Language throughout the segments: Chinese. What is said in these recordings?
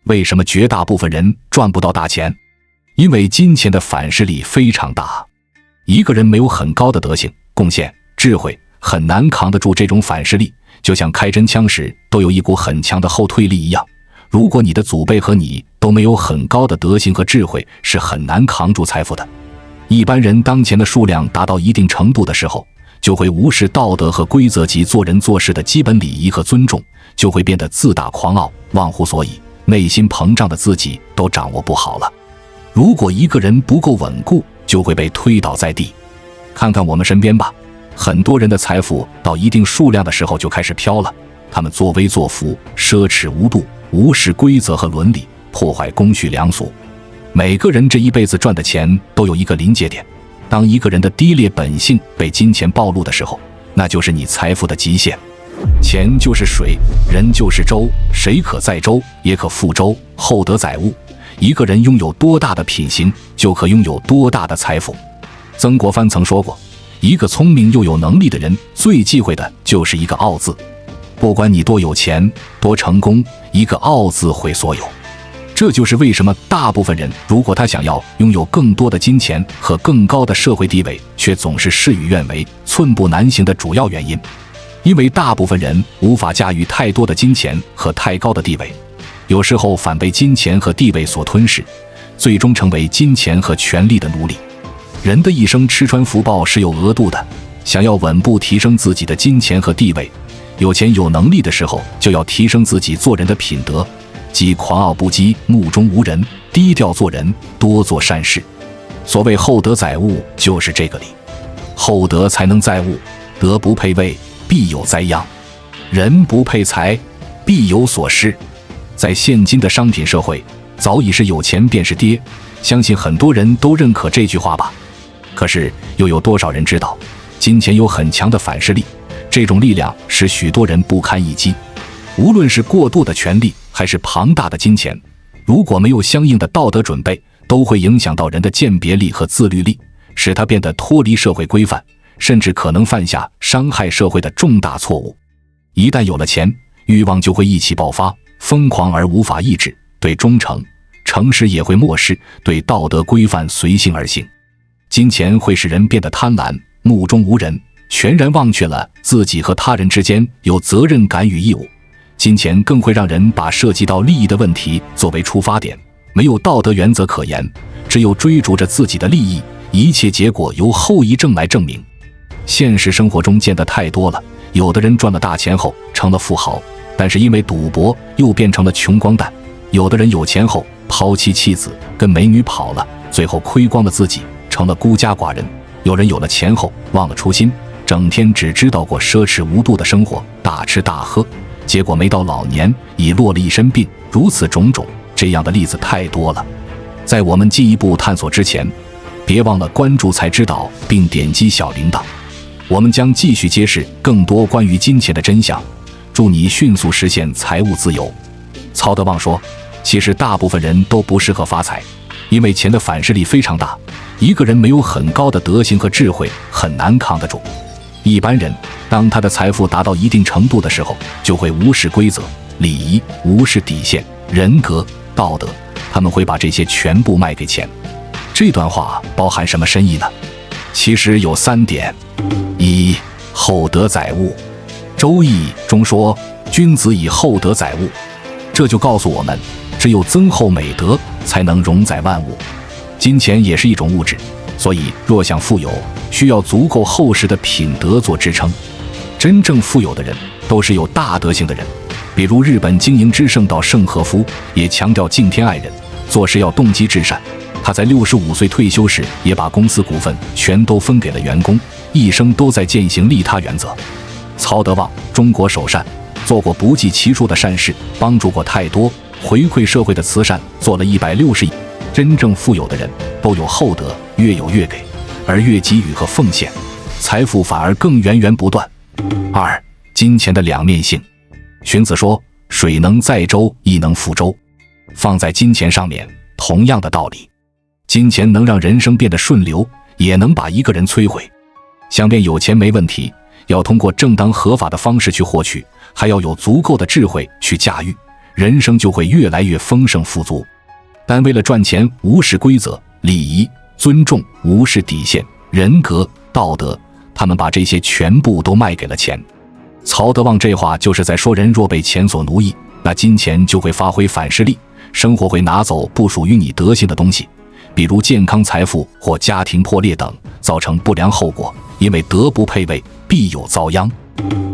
为什么绝大部分人赚不到大钱？因为金钱的反噬力非常大。一个人没有很高的德行、贡献、智慧，很难扛得住这种反噬力，就像开真枪时都有一股很强的后退力一样。如果你的祖辈和你都没有很高的德行和智慧，是很难扛住财富的。一般人当钱的数量达到一定程度的时候，就会无视道德和规则及做人做事的基本礼仪和尊重，就会变得自大狂傲，忘乎所以，内心膨胀的自己都掌握不好了。如果一个人不够稳固，就会被推倒在地。看看我们身边吧，很多人的财富到一定数量的时候就开始飘了，他们作威作福，奢侈无度，无视规则和伦理，破坏公序良俗。每个人这一辈子赚的钱都有一个临界点，当一个人的低劣本性被金钱暴露的时候，那就是你财富的极限。钱就是水，人就是舟，谁可载舟，也可覆舟，厚德载物。一个人拥有多大的品行，就可拥有多大的财富。曾国藩曾说过，一个聪明又有能力的人最忌讳的就是一个傲字。不管你多有钱多成功，一个傲字毁所有。这就是为什么大部分人如果他想要拥有更多的金钱和更高的社会地位，却总是事与愿违，寸步难行的主要原因。因为大部分人无法驾驭太多的金钱和太高的地位，有时候反被金钱和地位所吞噬，最终成为金钱和权力的奴隶。人的一生吃穿福报是有额度的，想要稳步提升自己的金钱和地位，有钱有能力的时候，就要提升自己做人的品德，即狂傲不羁，目中无人，低调做人，多做善事。所谓厚德载物，就是这个理。厚德才能载物，德不配位，必有灾殃；人不配财，必有所失。在现今的商品社会，早已是有钱便是爹，相信很多人都认可这句话吧。可是又有多少人知道，金钱有很强的反噬力，这种力量使许多人不堪一击。无论是过度的权力还是庞大的金钱，如果没有相应的道德准备，都会影响到人的鉴别力和自律力，使他变得脱离社会规范，甚至可能犯下伤害社会的重大错误。一旦有了钱，欲望就会一起爆发，疯狂而无法抑制，对忠诚、诚实也会漠视，对道德规范随性而行。金钱会使人变得贪婪，目中无人，全然忘却了自己和他人之间有责任感与义务。金钱更会让人把涉及到利益的问题作为出发点，没有道德原则可言，只有追逐着自己的利益，一切结果由后遗症来证明。现实生活中见得太多了，有的人赚了大钱后成了富豪，但是因为赌博又变成了穷光蛋；有的人有钱后抛妻弃子，跟美女跑了，最后亏光了自己，成了孤家寡人；有人有了钱后忘了初心，整天只知道过奢侈无度的生活，大吃大喝，结果没到老年已落了一身病。如此种种，这样的例子太多了。在我们进一步探索之前，别忘了关注才知道并点击小铃铛，我们将继续揭示更多关于金钱的真相，助你迅速实现财务自由。曹德旺说，其实大部分人都不适合发财，因为钱的反噬力非常大，一个人没有很高的德行和智慧，很难扛得住。一般人当他的财富达到一定程度的时候，就会无视规则、礼仪，无视底线、人格、道德，他们会把这些全部卖给钱。这段话包含什么深意呢？其实有3点。一、厚德载物。周易中说，君子以厚德载物，这就告诉我们，只有增厚美德，才能容载万物。金钱也是一种物质，所以若想富有，需要足够厚实的品德做支撑。真正富有的人都是有大德行的人，比如日本经营之圣道圣和夫也强调敬天爱人，做事要动机至善。他在65岁退休时，也把公司股份全都分给了员工，一生都在践行利他原则。曹德旺，中国首善，做过不计其数的善事，帮助过太多，回馈社会的慈善做了160亿。真正富有的人都有厚德，越有越给，而越给予和奉献，财富反而更源源不断。2、金钱的两面性。荀子说，水能载舟，亦能覆舟。放在金钱上面，同样的道理。金钱能让人生变得顺流，也能把一个人摧毁。想变有钱没问题，要通过正当合法的方式去获取，还要有足够的智慧去驾驭，人生就会越来越丰盛富足。但为了赚钱，无视规则、礼仪、尊重，无视底线、人格、道德，他们把这些全部都卖给了钱。曹德旺这话就是在说，人若被钱所奴役，那金钱就会发挥反噬力，生活会拿走不属于你德性的东西，比如健康、财富或家庭破裂等，造成不良后果。因为德不配位，必有遭殃。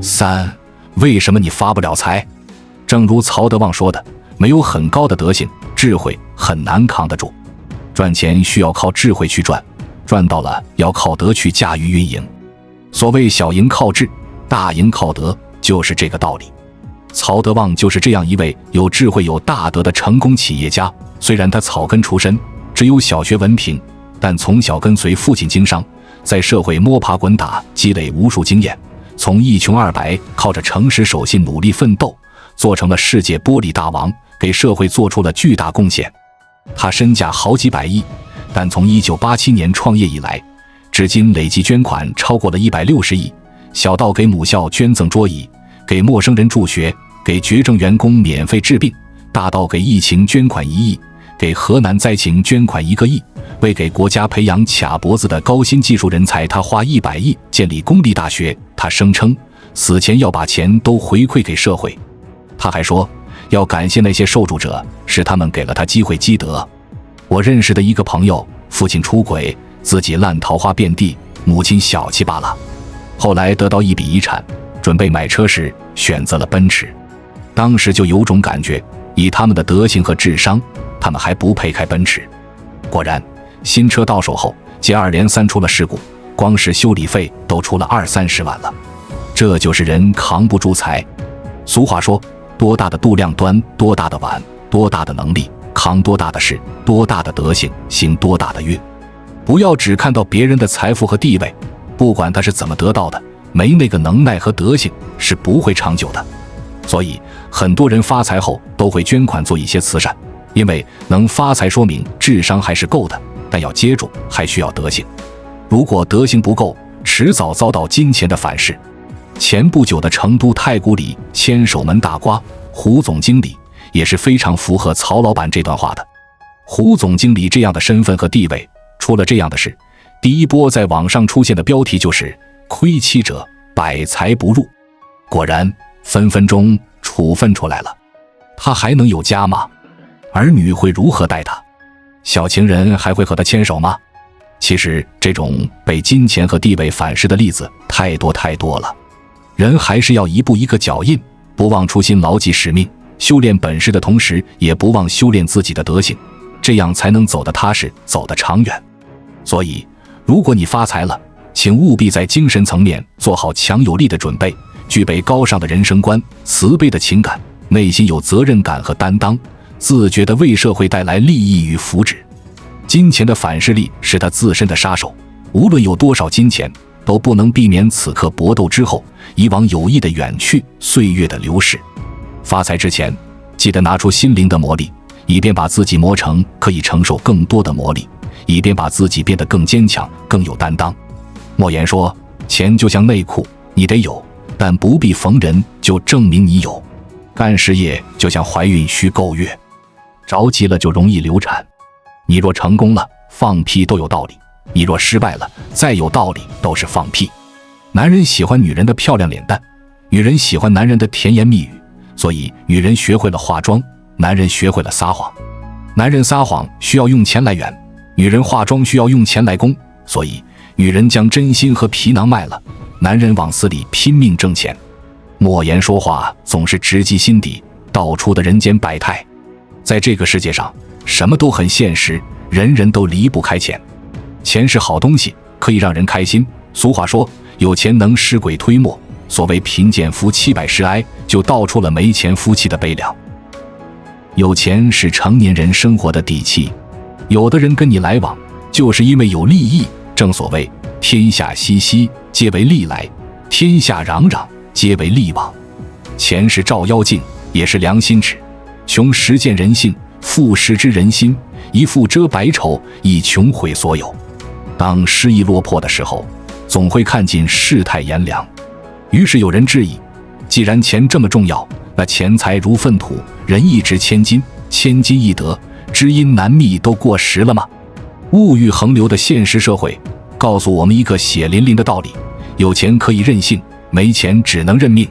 3. 为什么你发不了财？正如曹德旺说的，没有很高的德性、智慧，很难扛得住。赚钱需要靠智慧去赚，赚到了要靠德去驾驭运营。所谓小赢靠智，大赢靠德，就是这个道理。曹德旺就是这样一位有智慧有大德的成功企业家。虽然他草根出身，只有小学文凭，但从小跟随父亲经商，在社会摸爬滚打，积累无数经验，从一穷二白，靠着诚实守信努力奋斗，做成了世界玻璃大王，给社会做出了巨大贡献。他身价好几百亿，但从1987年创业以来，至今累计捐款超过了160亿，小到给母校捐赠桌椅，给陌生人助学，给绝症员工免费治病，大到给疫情捐款1亿，给河南灾情捐款1个亿，为给国家培养卡脖子的高新技术人才，他花100亿建立公立大学。他声称死前要把钱都回馈给社会。他还说要感谢那些受助者，是他们给了他机会积德。我认识的一个朋友，父亲出轨，自己烂桃花遍地，母亲小气罢了，后来得到一笔遗产，准备买车时选择了奔驰。当时就有种感觉，以他们的德行和智商，他们还不配开奔驰。果然，新车到手后，接二连三出了事故，光是修理费都出了20-30万了。这就是人扛不住财。俗话说，多大的度量端多大的碗，多大的能力扛多大的事，多大的德行行多大的运。不要只看到别人的财富和地位，不管他是怎么得到的，没那个能耐和德行是不会长久的。所以很多人发财后都会捐款做一些慈善，因为能发财说明智商还是够的，但要接住还需要德行。如果德行不够，迟早遭到金钱的反噬。前不久的成都太古里千手门大瓜，胡总经理也是非常符合曹老板这段话的。胡总经理这样的身份和地位，出了这样的事，第一波在网上出现的标题就是亏妻者百财不入。果然分分钟处分出来了。他还能有家吗？儿女会如何待他？小情人还会和他牵手吗？其实这种被金钱和地位反噬的例子太多太多了。人还是要一步一个脚印，不忘初心，牢记使命，修炼本事的同时也不忘修炼自己的德行，这样才能走得踏实，走得长远。所以如果你发财了，请务必在精神层面做好强有力的准备，具备高尚的人生观，慈悲的情感，内心有责任感和担当，自觉地为社会带来利益与福祉。金钱的反噬力是他自身的杀手，无论有多少金钱，都不能避免此刻搏斗之后，以往有意的远去，岁月的流逝。发财之前，记得拿出心灵的磨砺，以便把自己磨成可以承受更多的磨砺，以便把自己变得更坚强，更有担当。莫言说，钱就像内裤，你得有，但不必逢人就证明你有。干事业就像怀孕需够月，着急了就容易流产。你若成功了，放屁都有道理；你若失败了，再有道理都是放屁。男人喜欢女人的漂亮脸蛋，女人喜欢男人的甜言蜜语，所以女人学会了化妆，男人学会了撒谎。男人撒谎需要用钱来圆，女人化妆需要用钱来供，所以女人将真心和皮囊卖了，男人往死里拼命挣钱。莫言说话总是直击心底，道出的人间百态。在这个世界上，什么都很现实，人人都离不开钱。钱是好东西，可以让人开心。俗话说，有钱能使鬼推磨，所谓贫贱夫妻百事哀，就道出了没钱夫妻的悲凉。有钱是成年人生活的底气，有的人跟你来往，就是因为有利益。正所谓天下熙熙，皆为利来；天下攘攘，皆为利往。钱是照妖镜，也是良心尺。穷实见人性，富实知人心。一富遮百丑，一穷毁所有。当失意落魄的时候，总会看尽世态炎凉。于是有人质疑，既然钱这么重要，那钱财如粪土，人一值千金，千金易得，知音难觅都过时了吗？物欲横流的现实社会告诉我们一个血淋淋的道理：有钱可以任性，没钱只能认命。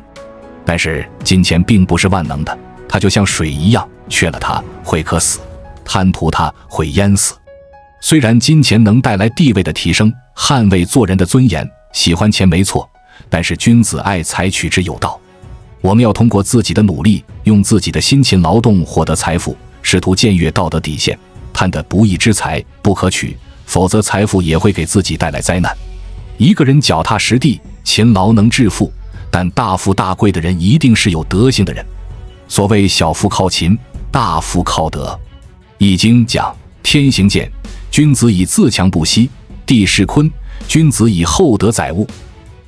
但是金钱并不是万能的，它就像水一样，缺了它会渴死，贪图它会淹死。虽然金钱能带来地位的提升，捍卫做人的尊严，喜欢钱没错，但是君子爱财，取之有道。我们要通过自己的努力，用自己的辛勤劳动获得财富，试图僭越道德底线。贪得不义之财不可取，否则财富也会给自己带来灾难。一个人脚踏实地，勤劳能致富，但大富大贵的人一定是有德行的人。所谓小富靠勤，大富靠德。易经讲天行健，君子以自强不息；地势坤，君子以厚德载物。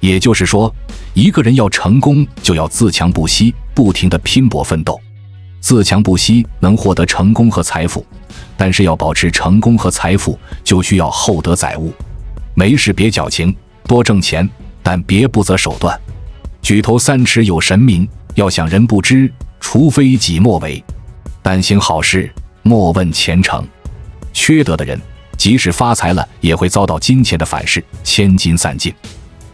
也就是说，一个人要成功，就要自强不息，不停地拼搏奋斗。自强不息能获得成功和财富，但是要保持成功和财富，就需要厚德载物。没事别矫情，多挣钱，但别不择手段。举头三尺有神明，要想人不知，除非己莫为。但行好事，莫问前程。缺德的人，即使发财了，也会遭到金钱的反噬，千金散尽。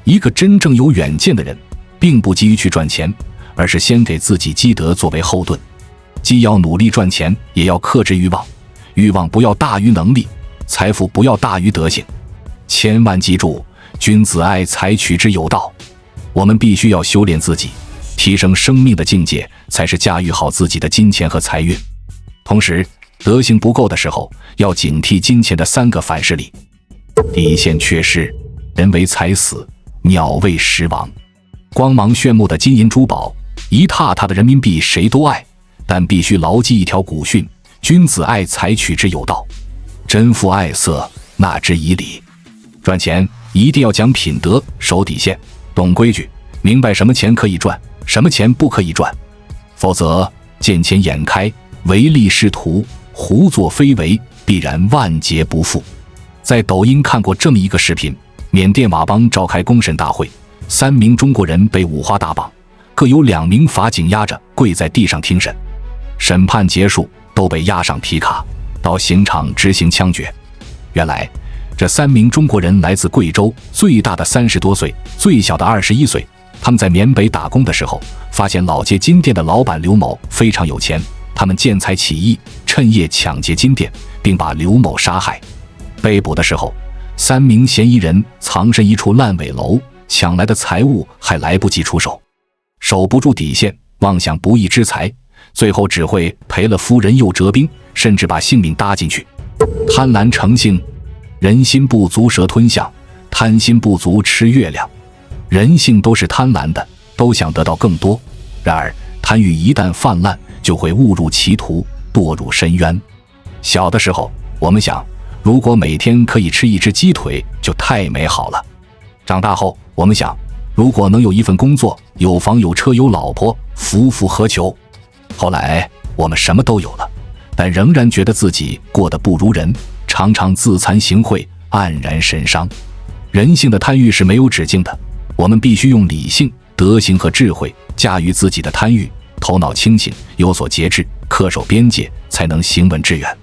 一个真正有远见的人，并不急于去赚钱，而是先给自己积德作为后盾。既要努力赚钱，也要克制欲望，欲望不要大于能力，财富不要大于德行。千万记住，君子爱财，取之有道。我们必须要修炼自己，提升生命的境界，才是驾驭好自己的金钱和财运。同时，德行不够的时候，要警惕金钱的3个反噬力。底线缺失，人为财死，鸟为食亡。光芒炫目的金银珠宝，一踏踏的人民币谁都爱，但必须牢记一条古训：君子爱财，取之有道。真富爱色，纳之以礼。赚钱一定要讲品德，守底线，懂规矩，明白什么钱可以赚，什么钱不可以赚。否则见钱眼开，唯利是图，胡作非为，必然万劫不复。在抖音看过这么一个视频，缅甸佤邦召开公审大会，3名中国人被五花大绑，各有2名法警押着跪在地上听审。审判结束，都被押上皮卡，到刑场执行枪决。原来这3名中国人来自贵州，最大的30多岁，最小的21岁。他们在缅北打工的时候，发现老街金店的老板刘某非常有钱，他们见财起意，趁夜抢劫金店，并把刘某杀害。被捕的时候，3名嫌疑人藏身一处烂尾楼，抢来的财物还来不及出手，守不住底线，妄想不义之财，最后只会赔了夫人又折兵，甚至把性命搭进去。贪婪成性，人心不足蛇吞象，贪心不足吃月亮。人性都是贪婪的，都想得到更多，然而贪欲一旦泛滥，就会误入歧途，堕入深渊。小的时候我们想，如果每天可以吃1只鸡腿就太美好了。长大后我们想，如果能有一份工作，有房有车有老婆，夫复何求。后来我们什么都有了，但仍然觉得自己过得不如人，常常自惭形秽，黯然神伤。人性的贪欲是没有止境的，我们必须用理性、德行和智慧驾驭自己的贪欲，头脑清醒，有所节制，恪守边界，才能行稳致远。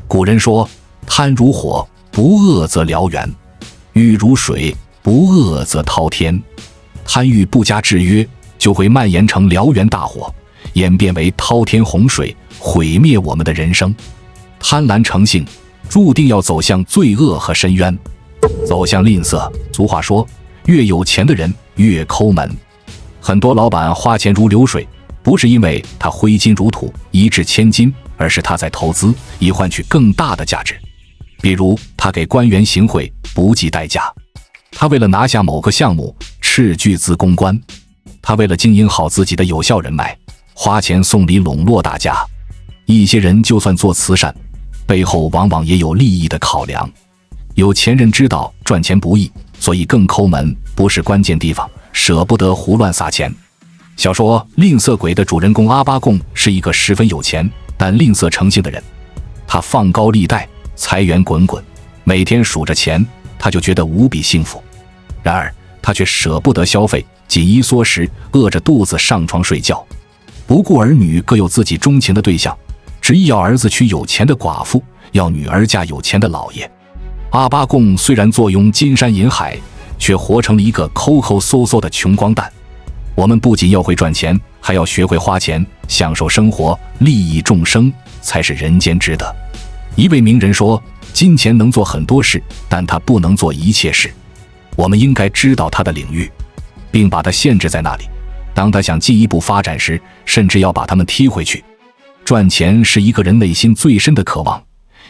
古人说，贪如火，不恶则燎原；欲如水，不恶则滔天。贪欲不加制约，就会蔓延成燎原大火，演变为滔天洪水，毁灭我们的人生。贪婪成性，注定要走向罪恶和深渊，走向吝啬。俗话说，越有钱的人越抠门。很多老板花钱如流水，不是因为他挥金如土，一掷千金，而是他在投资，以换取更大的价值。比如他给官员行贿，不计代价；他为了拿下某个项目，斥巨资公关；他为了经营好自己的有效人脉，花钱送礼笼络大家。一些人就算做慈善，背后往往也有利益的考量。有钱人知道赚钱不易，所以更抠门，不是关键地方，舍不得胡乱撒钱。小说《吝啬鬼》的主人公阿巴贡是一个十分有钱但吝啬成性的人，他放高利贷，财源滚滚，每天数着钱，他就觉得无比幸福。然而他却舍不得消费，紧衣缩食，饿着肚子上床睡觉。不顾儿女各有自己钟情的对象，执意要儿子娶有钱的寡妇，要女儿嫁有钱的老爷。阿巴贡虽然坐拥金山银海，却活成了一个抠抠搜搜的穷光蛋。我们不仅要会赚钱，还要学会花钱，享受生活，利益众生，才是人间之德。一位名人说，金钱能做很多事，但它不能做一切事。我们应该知道它的领域，并把它限制在那里。当他想进一步发展时，甚至要把它们踢回去。赚钱是一个人内心最深的渴望，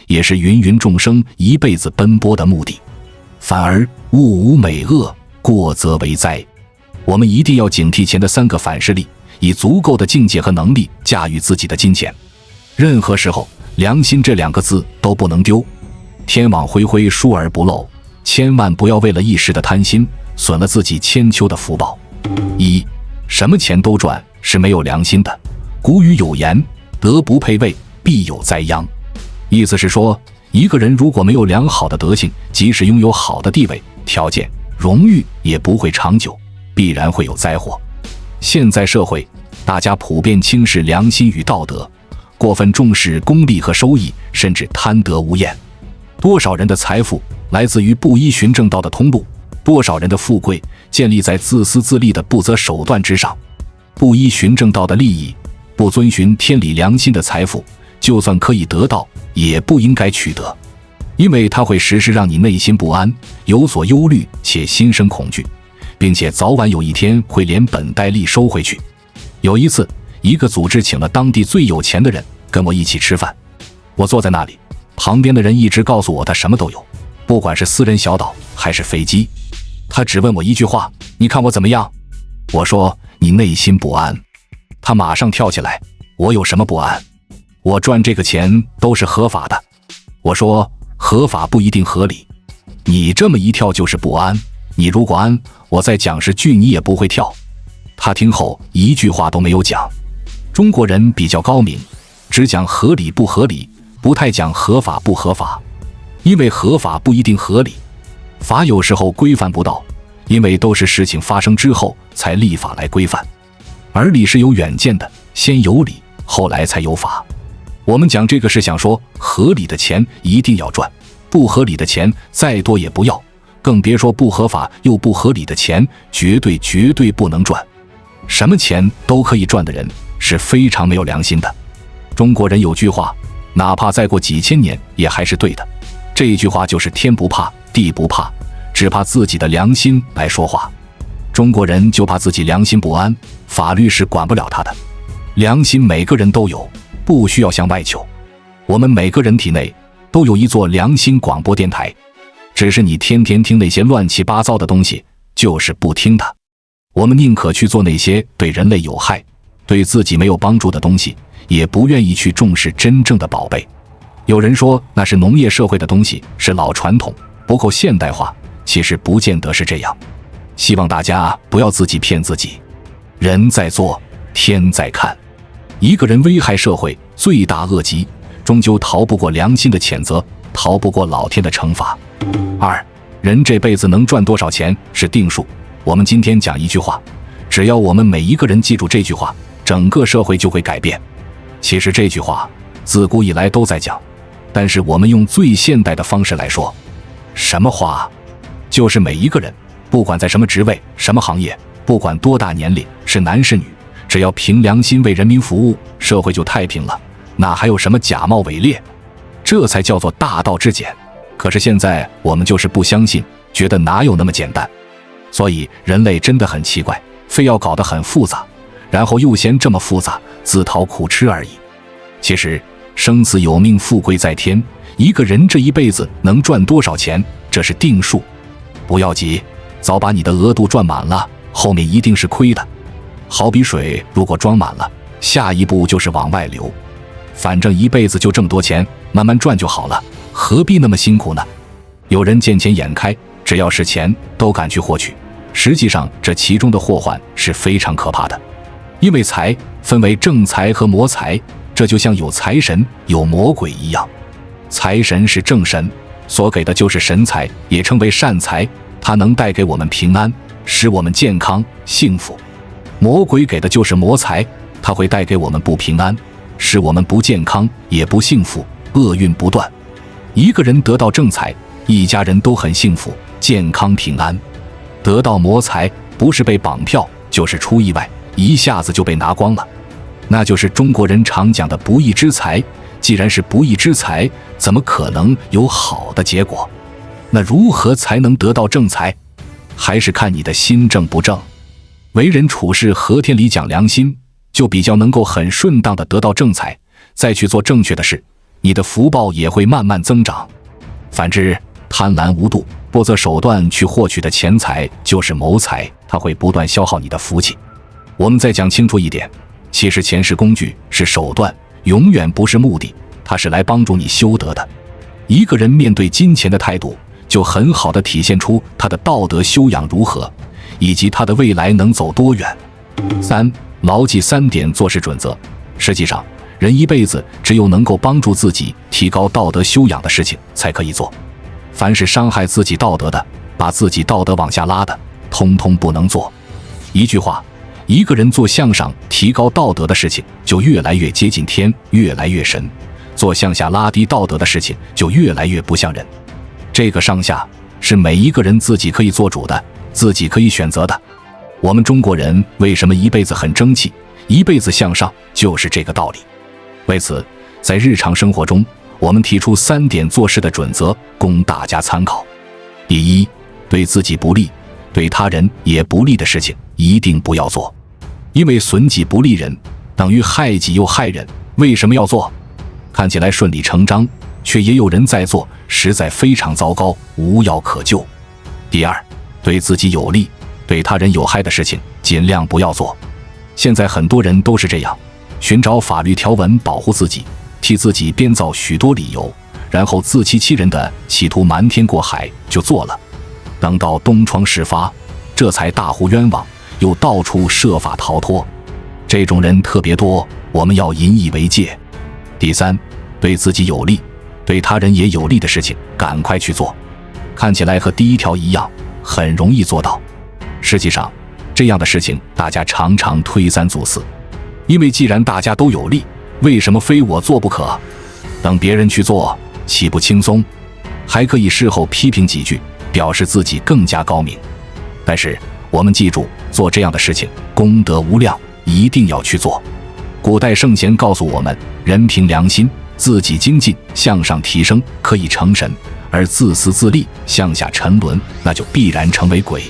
也是芸芸众生一辈子奔波的目的。反而物无美恶，过则为灾。我们一定要警惕前的3个反噬力，以足够的境界和能力驾驭自己的金钱。任何时候，良心这2个字都不能丢。天网恢恢，疏而不漏，千万不要为了一时的贪心，损了自己千秋的福报。什么钱都赚是没有良心的。古语有言，德不配位，必有灾殃。意思是说，一个人如果没有良好的德性，即使拥有好的地位、条件、荣誉，也不会长久，必然会有灾祸。现在社会，大家普遍轻视良心与道德，过分重视功利和收益，甚至贪得无厌。多少人的财富来自于不依循正道的通路，多少人的富贵建立在自私自利的不择手段之上。不依循正道的利益，不遵循天理良心的财富，就算可以得到，也不应该取得，因为它会时时让你内心不安，有所忧虑，且心生恐惧，并且早晚有一天会连本带利收回去。有一次，一个组织请了当地最有钱的人跟我一起吃饭，我坐在那里，旁边的人一直告诉我他什么都有，不管是私人小岛还是飞机。他只问我一句话，你看我怎么样？我说，你内心不安。他马上跳起来，我有什么不安？我赚这个钱都是合法的。我说，合法不一定合理，你这么一跳就是不安，你如果安，我再讲10句你也不会跳。他听后一句话都没有讲。中国人比较高明，只讲合理不合理，不太讲合法不合法，因为合法不一定合理，法有时候规范不到，因为都是事情发生之后才立法来规范，而理是有远见的，先有理，后来才有法。我们讲这个是想说，合理的钱一定要赚，不合理的钱再多也不要，更别说不合法又不合理的钱，绝对不能赚。什么钱都可以赚的人是非常没有良心的。中国人有句话，哪怕再过几千年也还是对的，这一句话就是天不怕地不怕，只怕自己的良心来说话。中国人就怕自己良心不安，法律是管不了他的。良心每个人都有，不需要向外求。我们每个人体内都有一座良心广播电台，只是你天天听那些乱七八糟的东西，就是不听它。我们宁可去做那些对人类有害、对自己没有帮助的东西，也不愿意去重视真正的宝贝。有人说那是农业社会的东西，是老传统，不够现代化，其实不见得是这样。希望大家不要自己骗自己，人在做，天在看。一个人危害社会，罪大恶极，终究逃不过良心的谴责，逃不过老天的惩罚。人这辈子能赚多少钱是定数。我们今天讲一句话，只要我们每一个人记住这句话，整个社会就会改变。其实这句话自古以来都在讲，但是我们用最现代的方式来说。什么话？就是每一个人，不管在什么职位、什么行业，不管多大年龄，是男是女，只要凭良心为人民服务，社会就太平了，哪还有什么假冒伪劣？这才叫做大道至简。可是现在我们就是不相信，觉得哪有那么简单。所以人类真的很奇怪，非要搞得很复杂，然后又嫌这么复杂，自讨苦吃而已。其实生死有命，富贵在天，一个人这一辈子能赚多少钱，这是定数。不要急，早把你的额度赚满了，后面一定是亏的。好比水如果装满了，下一步就是往外流。反正一辈子就这么多钱，慢慢赚就好了，何必那么辛苦呢？有人见钱眼开，只要是钱都敢去获取，实际上这其中的祸患是非常可怕的。因为财分为正财和魔财，这就像有财神有魔鬼一样。财神是正神，所给的就是神财，也称为善财，它能带给我们平安，使我们健康幸福。魔鬼给的就是魔财，它会带给我们不平安，使我们不健康也不幸福，厄运不断。一个人得到正财，一家人都很幸福健康平安；得到魔财，不是被绑票就是出意外，一下子就被拿光了。那就是中国人常讲的不义之财。既然是不义之财，怎么可能有好的结果？那如何才能得到正财？还是看你的心正不正。为人处事和天理讲良心，就比较能够很顺当的得到正财，再去做正确的事，你的福报也会慢慢增长。反之，贪婪无度、不择手段去获取的钱财就是谋财，它会不断消耗你的福气。我们再讲清楚一点，其实钱是工具，是手段，永远不是目的，它是来帮助你修德的。一个人面对金钱的态度，就很好地体现出他的道德修养如何，以及他的未来能走多远。3. 牢记3点做事准则。实际上，人一辈子只有能够帮助自己提高道德修养的事情才可以做。凡是伤害自己道德的，把自己道德往下拉的，通通不能做。一句话，一个人做向上提高道德的事情，就越来越接近天，越来越神；做向下拉低道德的事情，就越来越不像人。这个上下是每一个人自己可以做主的，自己可以选择的。我们中国人为什么一辈子很争气，一辈子向上，就是这个道理。为此，在日常生活中，我们提出3点做事的准则，供大家参考。第一，对自己不利、对他人也不利的事情一定不要做，因为损己不利人，等于害己又害人。为什么要做？看起来顺理成章，却也有人在做，实在非常糟糕，无药可救。第二，对自己有利、对他人有害的事情尽量不要做。现在很多人都是这样，寻找法律条文保护自己，替自己编造许多理由，然后自欺欺人的企图瞒天过海就做了。等到东窗事发，这才大呼冤枉，又到处设法逃脱。这种人特别多，我们要引以为戒。第三，对自己有利、对他人也有利的事情赶快去做。看起来和第一条一样，很容易做到。实际上，这样的事情大家常常推三阻四，因为既然大家都有利，为什么非我做不可？等别人去做，岂不轻松？还可以事后批评几句，表示自己更加高明。但是我们记住，做这样的事情功德无量，一定要去做。古代圣贤告诉我们，人凭良心，自己精进向上提升，可以成神；而自私自利向下沉沦，那就必然成为鬼。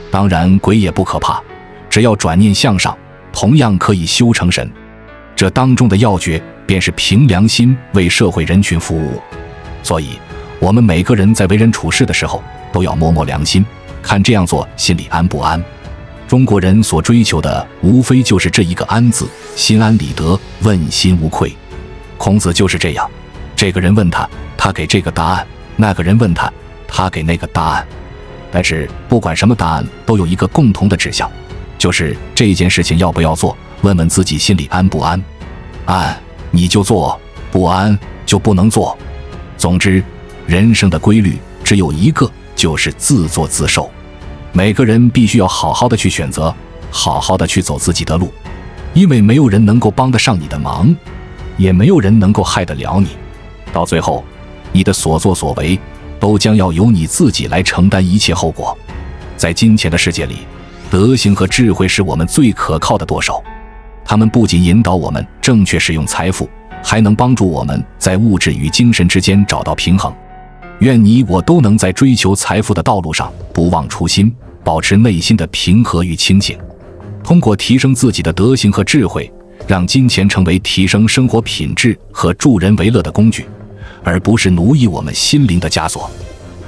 当然鬼也不可怕，只要转念向上，同样可以修成神。这当中的要诀便是凭良心为社会人群服务。所以我们每个人在为人处事的时候，都要摸摸良心，看这样做心里安不安。中国人所追求的无非就是这一个安字，心安理得，问心无愧。孔子就是这样，这个人问他，他给这个答案；那个人问他，他给那个答案。但是不管什么答案，都有一个共同的指向，就是这件事情要不要做，问问自己心里安不安。安，你就做；不安，就不能做。总之，人生的规律只有一个，就是自作自受。每个人必须要好好的去选择，好好的去走自己的路，因为没有人能够帮得上你的忙，也没有人能够害得了你。到最后，你的所作所为都将要由你自己来承担一切后果。在金钱的世界里，德行和智慧是我们最可靠的舵手，他们不仅引导我们正确使用财富，还能帮助我们在物质与精神之间找到平衡。愿你我都能在追求财富的道路上不忘初心，保持内心的平和与清醒，通过提升自己的德行和智慧，让金钱成为提升生活品质和助人为乐的工具，而不是奴役我们心灵的枷锁。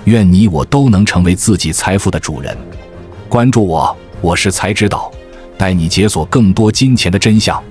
愿你我都能成为自己财富的主人。关注我，我是财之道，带你解锁更多金钱的真相。